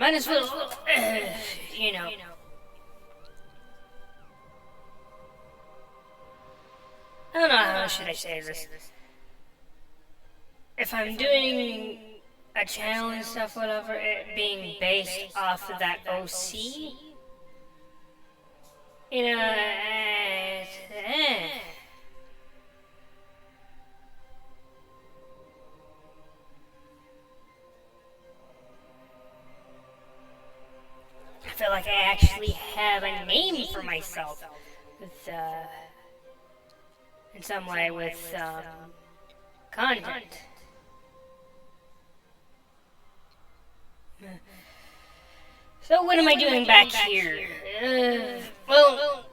might as well, you know. I don't know how should I say this. If I'm doing a channel and stuff, whatever, it being based off of that OC, you know, I feel like I actually have a name for myself with, in some way with, content. So what am I doing back here? Well,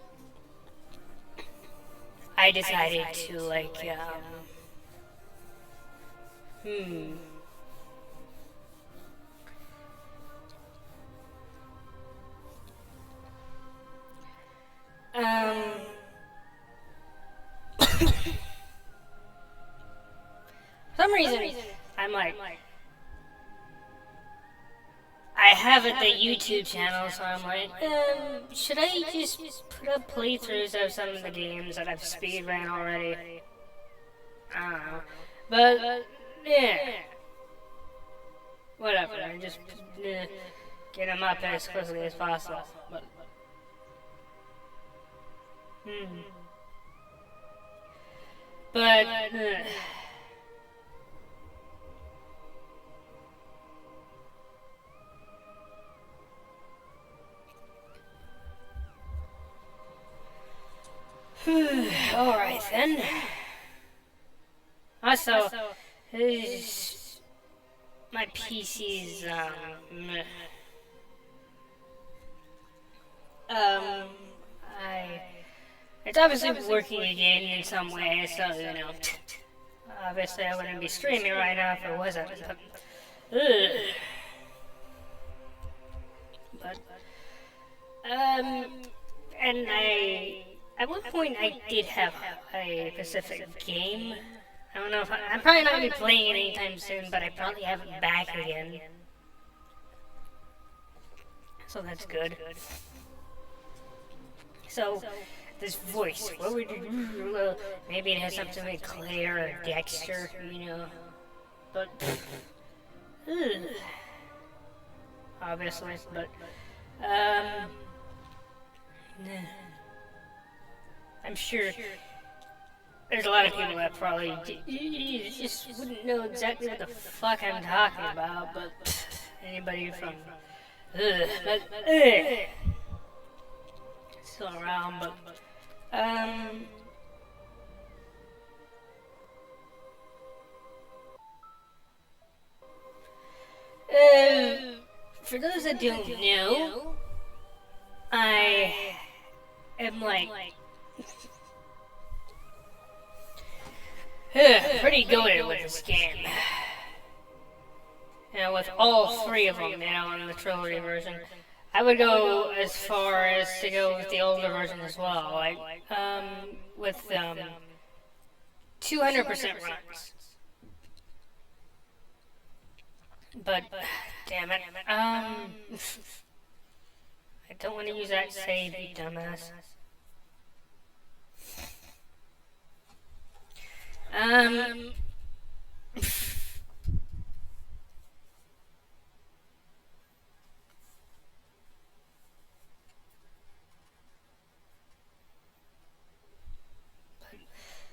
I decided to, like, for some reason, I'm like, I have the YouTube channel, so I'm like, should I just put up playthroughs of some of the games that I've speedrun already? I don't know. But, yeah. Whatever, I just get them up as quickly as possible. But, But, alright then. Also, my PC's, it's obviously working again in some way, so, you know, obviously I wouldn't be streaming right now if it wasn't, but, and at one point I did have a specific game. I don't know if I'm probably not going to be playing it anytime soon, but I probably have it back again. So that's good. So, this voice, what would you, well, maybe it has something like Claire or Dexter, you know, but, obviously, but, I'm sure there's a lot of people that probably just wouldn't know exactly what the fuck I'm talking about, but anybody from, still around, but, for those that don't know, I am like pretty goated with this game. You know, with all three of them, you know, in the trilogy version. I would go as far as to go with the older version as well, like, with, 200% runs. But, damn it, I don't want to use that save, you dumbass.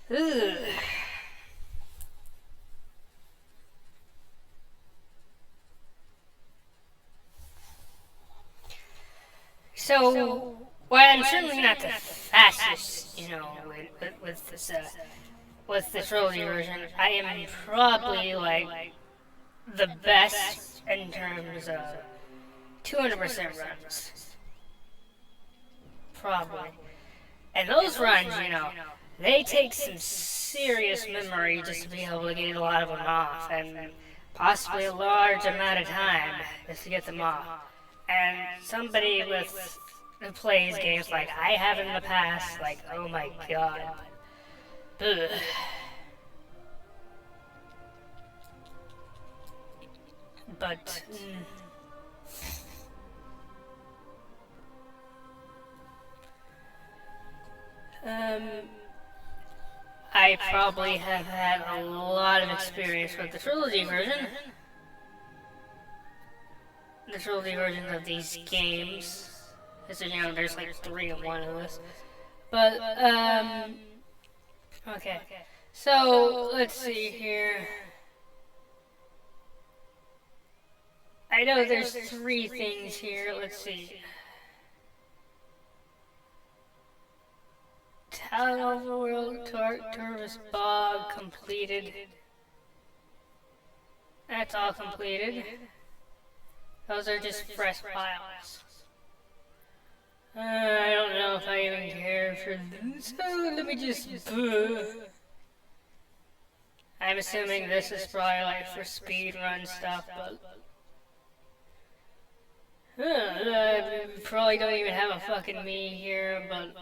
Ugh. So, while I'm certainly not the fastest, you know, with this, with the trilogy version, I am probably, like, the best in terms of 200% runs. Probably. And those runs, you know, they take some serious memory just to be able to get a lot of them off, and possibly a large amount of time just to get them off. And somebody who plays games like I have in the past, like, oh my god. Ugh. But, Um, I probably have had a lot of experience with the trilogy version. The trilogy versions of these games. So, you know, there's like 3 of one of this. But, okay. So, let's see here. I know there's 3 things here. Let's see. Town Overworld, Turvis Bog completed. That's all completed. Those are just fresh files. I don't know if I even care for them, so let me just... I'm assuming this is probably like for speedrun stuff, but... probably don't even have a fucking me here, but...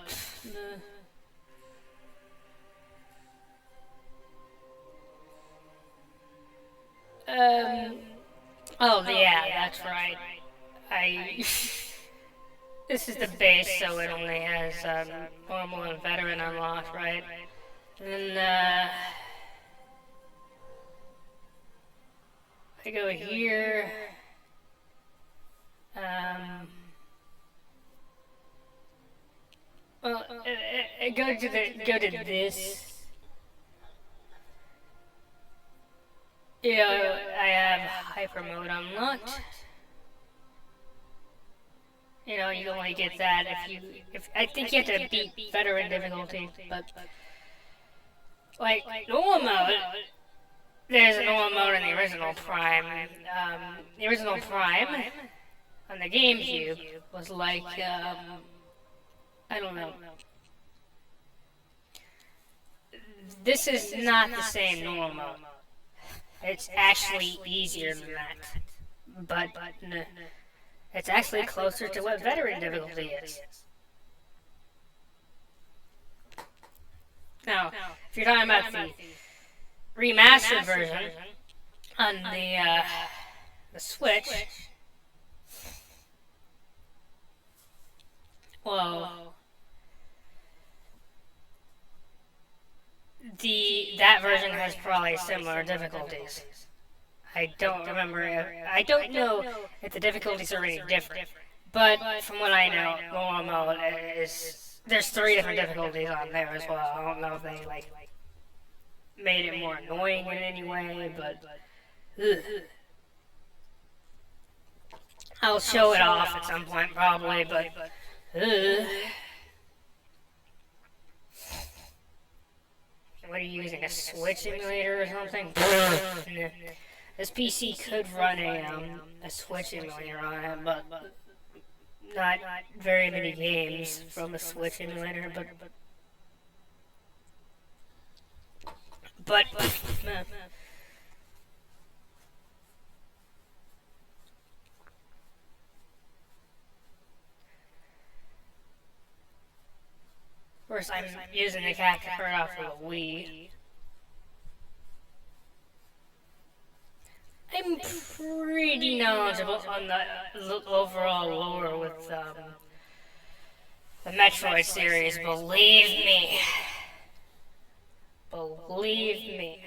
oh yeah, that's right. This is the base, so it only has, normal and veteran unlocked, right? And, I go here, well, go to this. You know, I have hyper mode unlocked. You know, you only get that if I think you have to beat veteran difficulty, but like normal mode, there's a normal mode in the original Prime. The original Prime on the GameCube was like I don't know. This is not the same normal mode. It's actually easier than that, but it's actually closer to what veteran difficulty is. Now, if you're talking about the remastered version on the Switch, well, that version has probably similar difficulties. I don't know if the difficulties are any different, but from what I know, normal mode there's 3 different difficulties on there as well. I don't know if they like made it more annoying in any way, but I'll show it off at some point probably, but what are you using, a Switch emulator or something? This PC could run a Switch emulator on it, but not very many games from a Switch emulator, but of course I'm using the capture card off of the Wii. I'm pretty knowledgeable on the overall lore with the Metroid series, believe me. Believe me.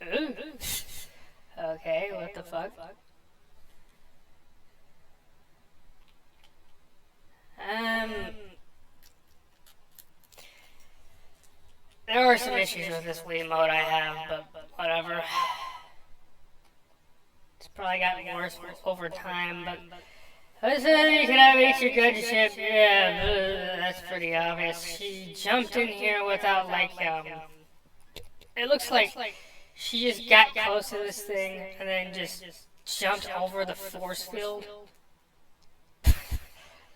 Ooh. Okay, what the fuck? There are some issues with this Wii mode I have, but whatever. It's probably gotten worse over time, but... I said you can have each your good ship. Yeah, that's pretty obvious. She jumped in here without, like, it looks like she just got close to this thing and then just jumped over the force field.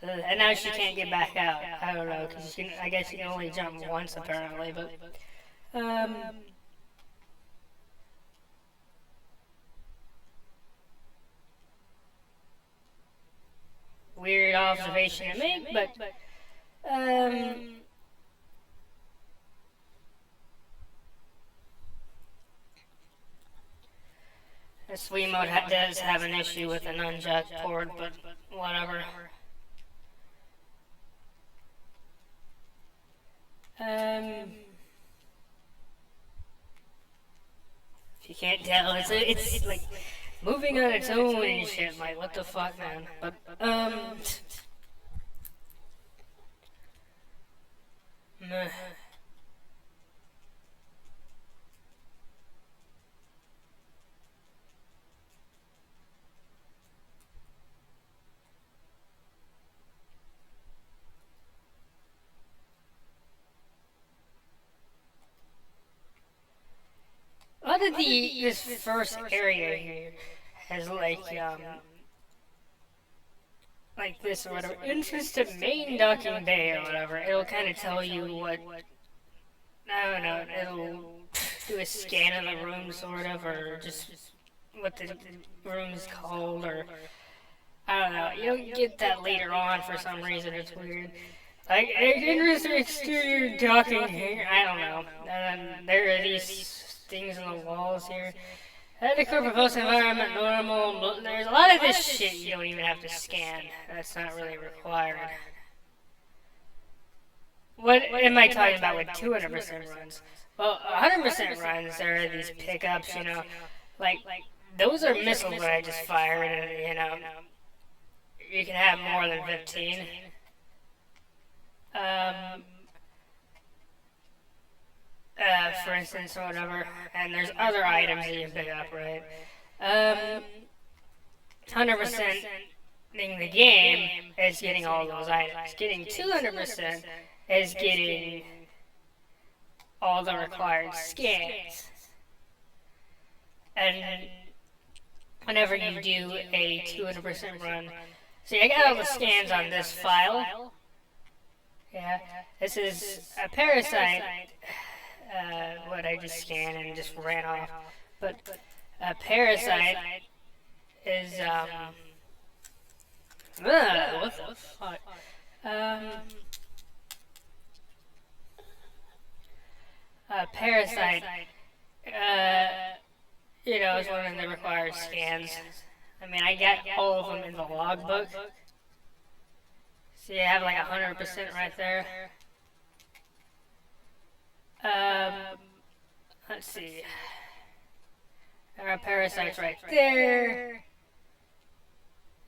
And now she can't get back out. I don't know, because I guess she can only jump once apparently, but... weird observation to make, but this Wiimote does have an issue with an unjacked port, but whatever. If you can't tell, it's like moving on its own and shit. Like, what the fuck, man? But meh. A lot of this first area here has like this or whatever, entrance to main docking bay or whatever. It'll kind of tell you what, I don't know, it'll do a scan of the room sort of, or just what the room is called, or I don't know. You don't get that later on for some reason. It's weird. Like, entrance to exterior docking here, I don't know. And there are these things on the walls here. Adequate proposed environment, normal. There's a lot of this shit you don't even have to scan. That's not really required. What am I talking about with 200% runs? Well, 100% runs, there are these pickups, you know. Like, those are missiles that I just fired, and, you know, you can have more than 15. For instance, or whatever, and there's other items that you can pick up, right? 100% in the game is getting all those items. Getting 200% is getting all the required scans. And whenever you do a 200% run, see, I got all the scans on this file. Yeah, this is a parasite. What I just scanned and just ran off. But a parasite is what the fuck? A parasite, you know, is one of the required scans. I mean, I got all of them in the logbook. See, I have like 100% right there. Let's see. There are parasites right there.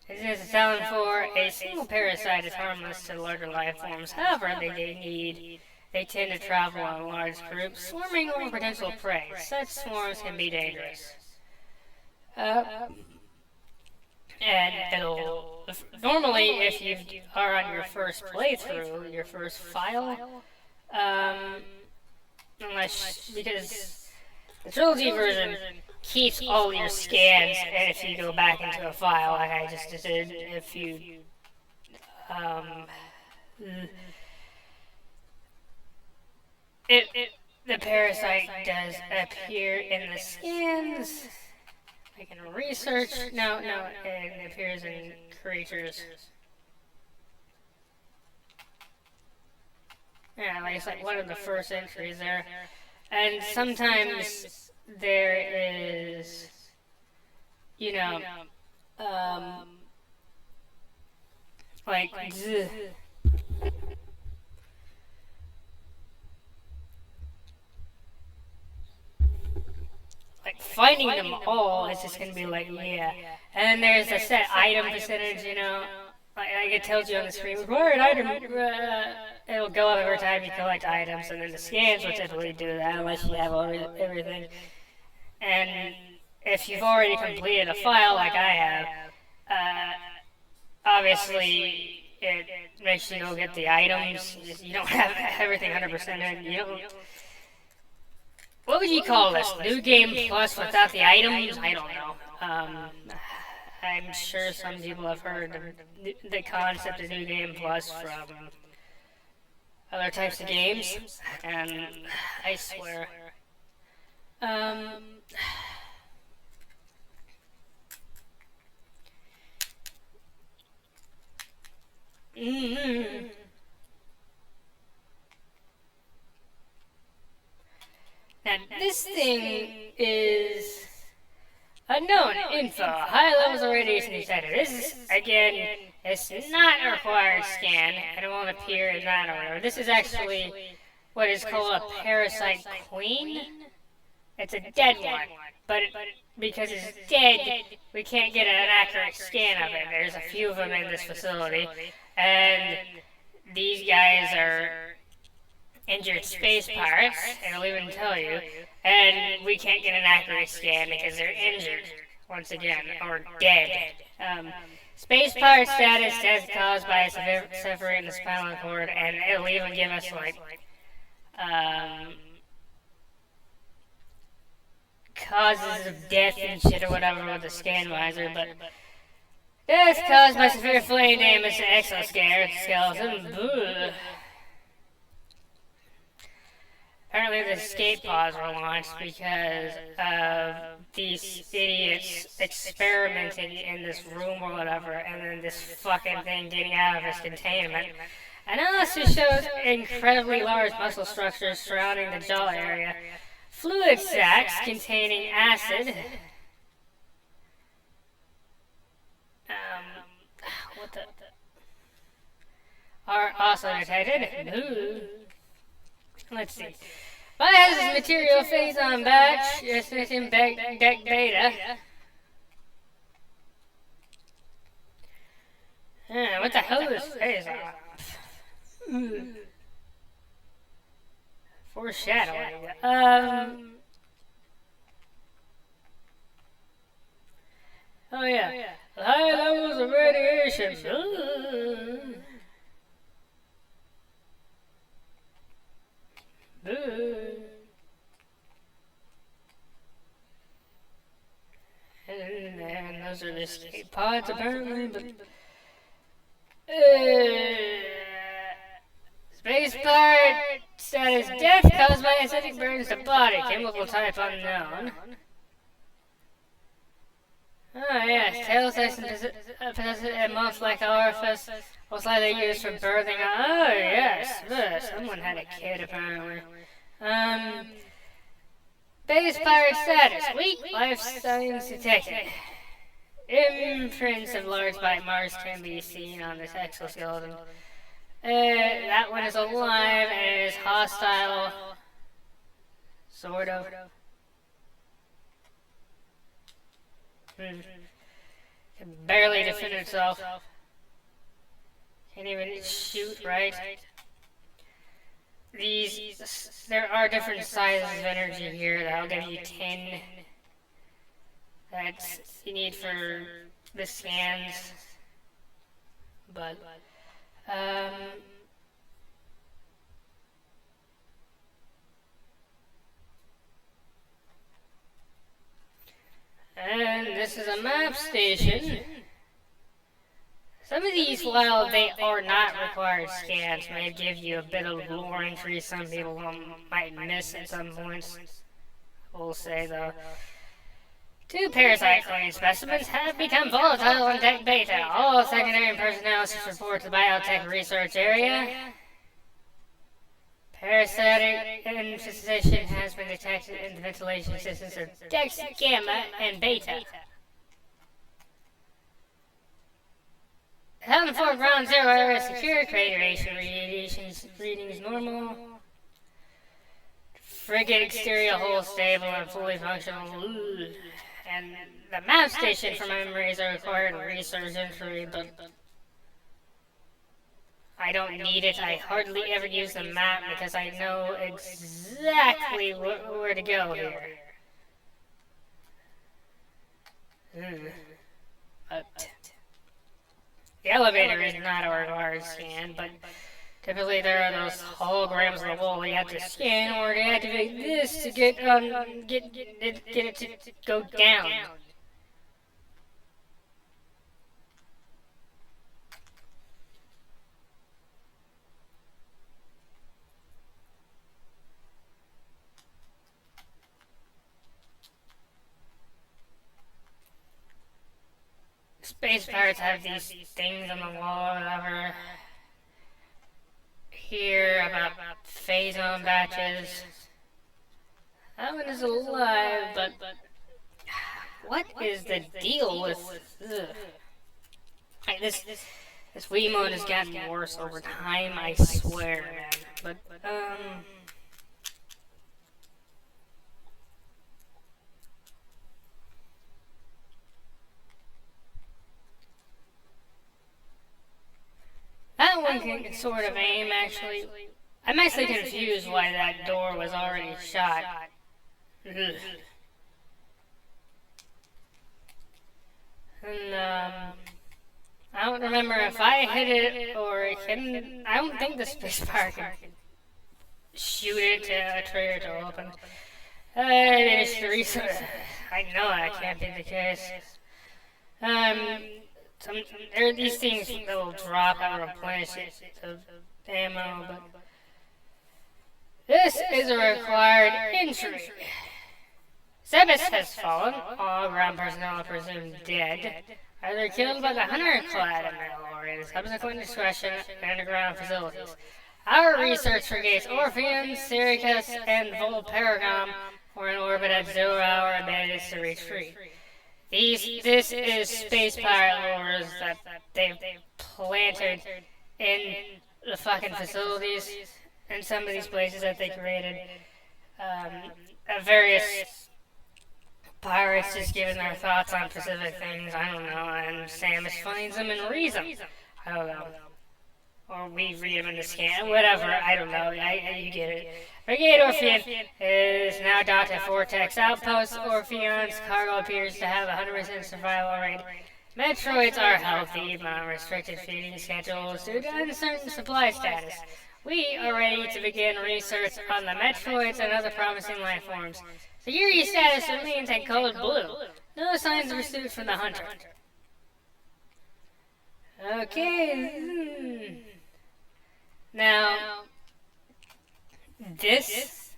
It is telling for a single parasite is harmless to larger life forms. However, they tend to travel in large groups, swarming over potential prey. Such swarms can be dangerous. And it'll normally, if you are on your first playthrough, your first file, unless, because the trilogy version keeps all your scans, and if you go back into a file like I just did, if you the parasite does appear in the scans, like in research. No, it appears in creatures. Yeah, like it's like one of the first entries there. And sometimes there is, you know, like, finding them all is just gonna be like, yeah. And then there's a set item percentage, you know, like it tells you on the screen, required item, it'll go up every time you collect items, and then the scans will typically do that unless you have everything. And if you've already completed a file like I have, obviously it makes you go get the items. You don't have everything 100% in. You don't. What would you call this? New Game Plus without the items? I don't know. I'm sure some people have heard of the concept of New Game Plus from other types of games, and I swear. Mm-hmm. Now, this thing is unknown info. High levels of radiation detected. This is, again, it's not a required scan, and it won't appear in that order. This is actually what is called a parasite queen. It's a dead one, but because it's dead, we can't get an accurate scan of it. There's a few of them in this facility, and these guys are injured space pirates, it'll even tell you, and we can't get an accurate scan because they're injured, once again, or dead. Space pirate status is caused by separating the spinal cord, and it'll even give us, like, causes of death and shit or whatever with the scan visor, but death caused by severe flame damage to exoskeleton. Apparently the escape pods were launched because of these idiots experimenting in this room or whatever, and then this fucking thing getting out of its containment. Analysis shows incredibly large muscle structures surrounding the jaw area, fluid sacs containing acid, what the, are also detected. Let's see. Biohazard material phase on batch. Yes, it's in deck beta. What the hell is phase on? Foreshadowing. Oh yeah. High levels of radiation. And those are the escape pods apparently, but space pirate status death caused by acidic burns to body, chemical type unknown. Oh yes, tail section possesses a mouth-like orifice, most likely used for birthing. Oh yes, someone had a kid apparently. Base pirate status, weak life signs detected. Imprints of large bite marks can be seen on this exoskeleton. That one is alive and is hostile. Sort of. Can barely defend itself. Can't even shoot, right? There are different sizes of energy here that'll give you 10 that you need for the scans, but, and this is a map station. Some of these, while they are not required scans, may give you a bit of lore entry some people might miss at some points. We'll say though. 2 parasite clone specimens have become volatile in deck beta. All secondary personnel should report to the biotech research area. Parasitic infestation has been detected in the ventilation systems of decks gamma and beta. 1004 ground zero area secure, radiation readings normal. Frigate exterior hull stable and fully functional. And the map station for memories are required research entry, but I don't need it. I hardly ever use the map because I know exactly where to go here. But the elevator is not a required scan, but typically there are those holograms on the wall you have to scan or deactivate this to get it to go down. Space pirates have these things on the wall or whatever. here about phase on batches. That one is alive, but what is the deal with this? This Wii mode has gotten worse over time, I swear, man. But that one can sort of aim, actually. I'm actually confused why that door was already shot. Ugh. And, I don't remember if I hit it or it couldn't. I don't think the spacebar can shoot it to trigger to open. I managed to research. I know that can't be the case. There are these things that will drop and replenish it of ammo, but this is a required entry. Zebus has fallen. All ground personnel are presumed dead, either killed by the hunter-clad Mandalorians, subsequent destruction of underground facilities. Our research brigades Orpheum, Syracuse, and Volparagam were in orbit at 0 hour and managed to retreat. This is space pirate lures that they've planted in the fucking facilities in some of these places that they created. Various pirates just giving their thoughts on specific things, I don't know, and Samus finds them and reads them. I don't know. Or we read them in the scan, whatever, I don't know, you get it. Brigade Orpheum is now docked at Vortex Outpost. Orpheum's cargo appears to have 100% survival rate. Metroids are healthy, but on restricted feeding schedules due to uncertain supply status. We are ready to begin research on the Metroids and other promising life forms. Security status remains in code blue. No signs of pursuit from the hunter. Okay. Now, this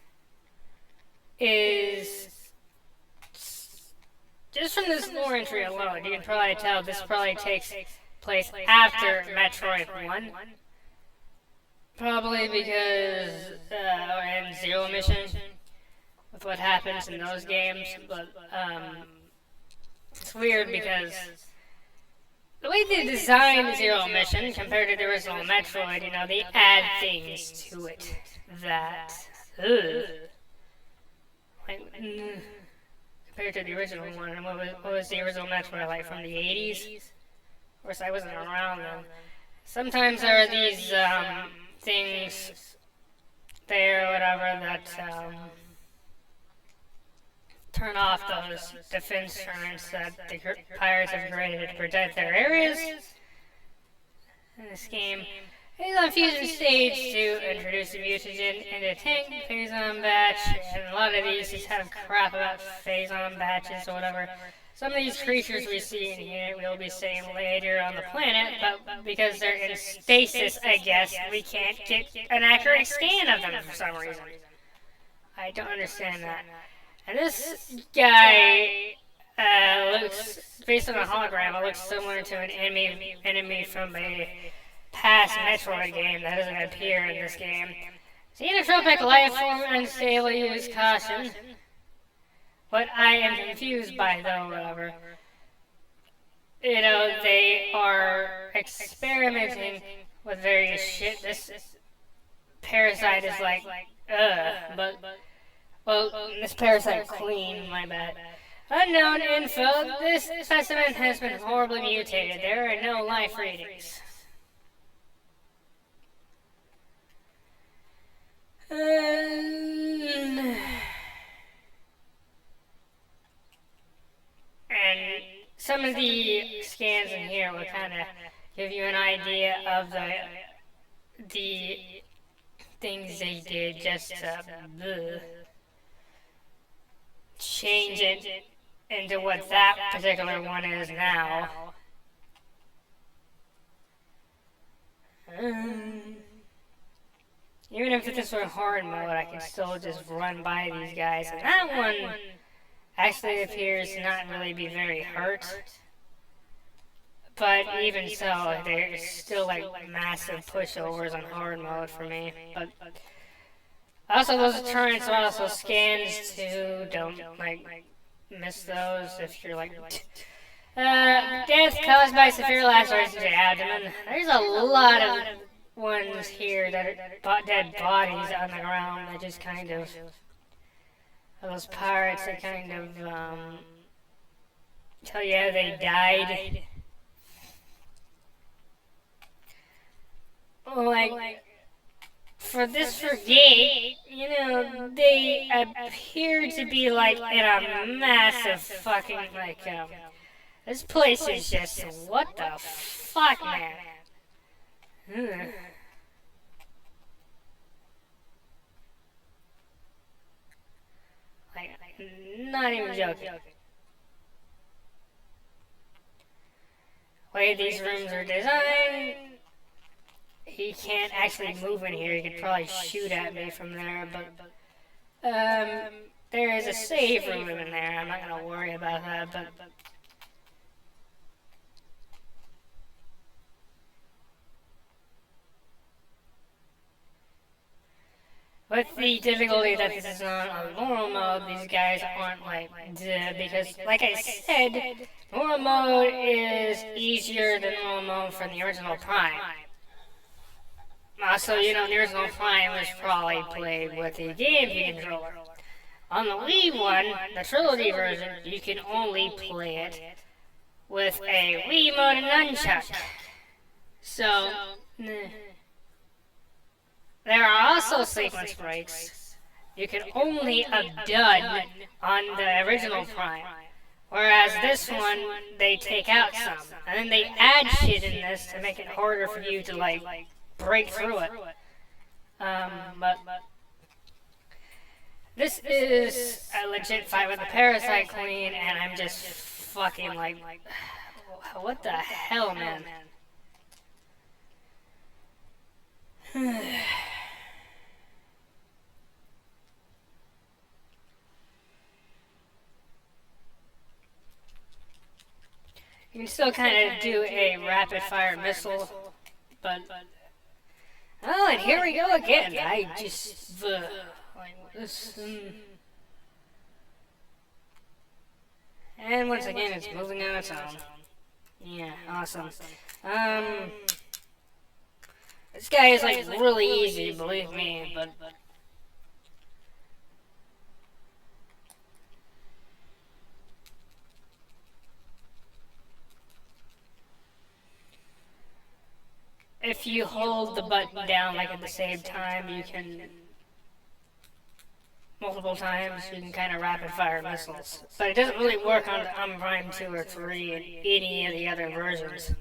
is, just from this lore entry alone, you can probably tell this probably takes place after Metroid 1. Probably because we're in Zero Mission with what happens in those games, but it's weird because the way they designed Zero Mission compared to the original Metroid, you know, they add things to it that, compared to the original one. What was the original Metroid like, from the 80s? Of course, I wasn't around then. Sometimes there are these things there or whatever that turn off those defense turrets that the pirates have created to protect their areas. In this game, it's on fusion stage to introduce the mutagen into tank, phase-on batch, and a lot of these just have crap about phase-on batches or whatever. Some of these creatures we see in here we'll be seeing later on the planet, but because they're in stasis, I guess, we can't get an accurate scan of them for some reason. I don't understand that. And this guy looks, based on a hologram, it looks similar to an enemy from a past Metroid game that doesn't appear in this game. Xenotropic life form unstable, use caution. What I am confused by, though, whatever, you know, they are experimenting with various shit. This parasite is like, but, well, this parasite clean, my bad. Unknown info, this specimen has been horribly mutated. There are no life readings. And some of the scans in here will kind of give you an idea of the things they did just to change it into what that particular one is now. Even if this were hard mode, I can still just run by these guys. And that one actually appears to not really be very hurt. but even so, there's still like massive pushovers on hard mode for me. But also, those turrets are also scans too. Don't like miss those if you're like. Death caused by severe lacerations to the abdomen. There's a lot of ones here that are dead bodies on the ground. They just kind of. Those pirates, they kind of tell you how they died. Like, for this frigate, you know, they appear to be like in a massive fucking, like, this place is just, what the fuck, man? Like, not even joking. The way these rooms are designed, he can't actually move in here. He could probably shoot at me from there, but there is a save room in there. I'm not gonna worry about that, but with the difficulty that this is on normal mode, these guys aren't like because, like I said, normal mode is easier than normal mode from the original Prime. Also, you know, the original Prime was probably played with the GameCube controller. On the Wii one, the trilogy version, you can only play it with a Wii mode and nunchuck. So, there are also sequence breaks you can only have done on the original Prime. Whereas this one, they take out some. And then they add shit in this to make it harder for you to, like, break through it. But this is a legit fight with the Parasite Queen, and I'm just fucking like, what the hell, man? You can still kind of do a rapid-fire missile, but... Oh, and here we go again. I just... like this... And once again, it's moving on its own. Yeah, awesome. This guy is, like, really easy, believe me, but... If you hold the button down, like, at the same time, you can... multiple times, you can kind of rapid-fire missiles. But it doesn't really work on Prime 2 or 3 and any of the other versions.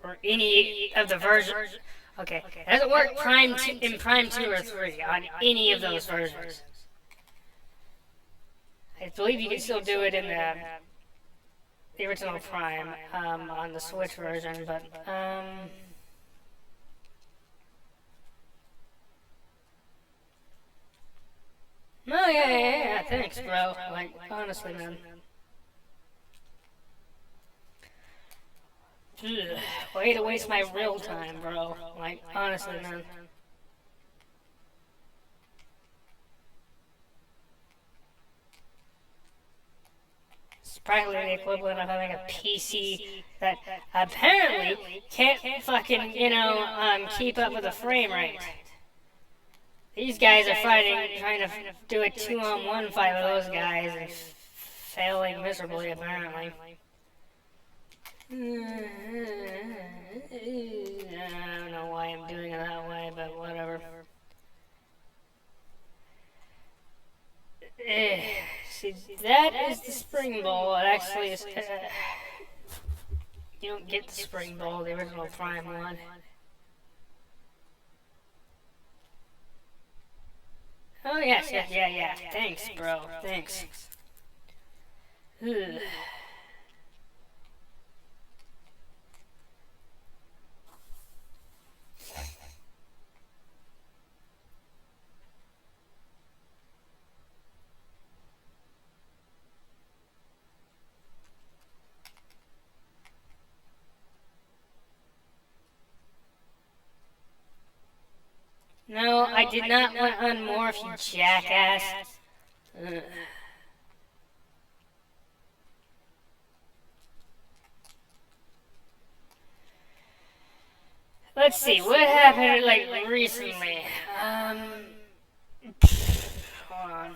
Or any of the versions. Okay, it doesn't work in Prime 2 or 3 on any of those versions. I believe you can still do it in the original Prime on the Switch version, but no, yeah, thanks, bro. Like, honestly, man. Ugh, way to waste my real time, bro. Like, honestly, man. It's practically the equivalent of having a PC that apparently can't fucking, you know, keep up with the frame rate. These guys are trying to do a 2-on-1 fight with those guys and failing miserably, apparently. I don't know why I'm doing it that way, but whatever. See, that is the spring ball. It actually is. You don't get the spring ball, the original Prime one. Oh, yes, yeah. Thanks, bro. Thanks. Ugh. No, I did not want to unmorph, you jackass. Ugh. Let's see, what happened, like, recently? Hold on.